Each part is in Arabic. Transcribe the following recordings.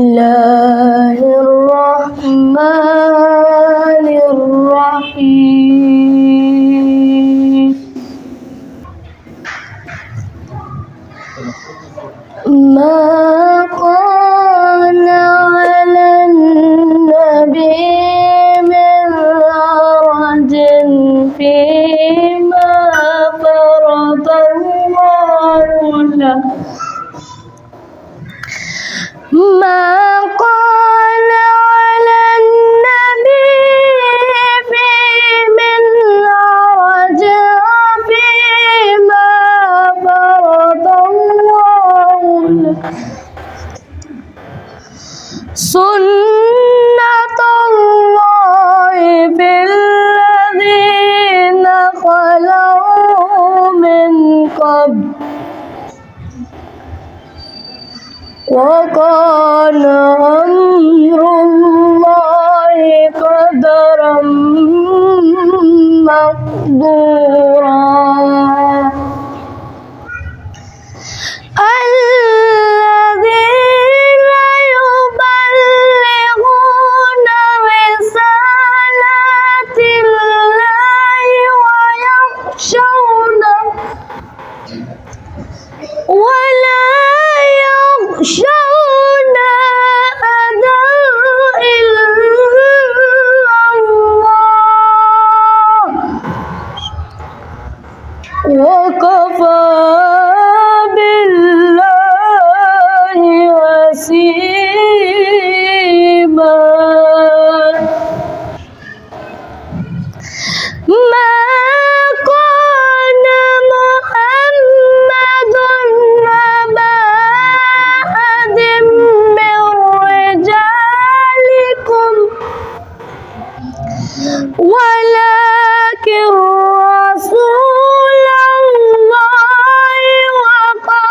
الله الرحمن الرحيم ما كان على النبي من حرج فيما فرض الله له ما كان على النبي من حرج فيما فرض الله له سنة الله في الذين خلوا من قبل وكان أمر الله قدرا مقدورا الذين يبلغون رسالات الله ويخشونه ولا يخشون أحدا إلا الله وكفى بالله حسيبا ما كان محمد أبا أحد من رجالكم ولكن رسول الله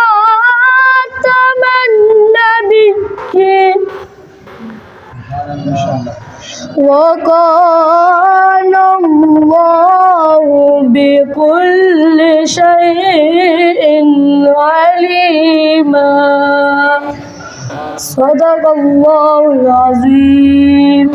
وخاتم النبيين وكان الله بكل شيء عليما صدق الله العظيم.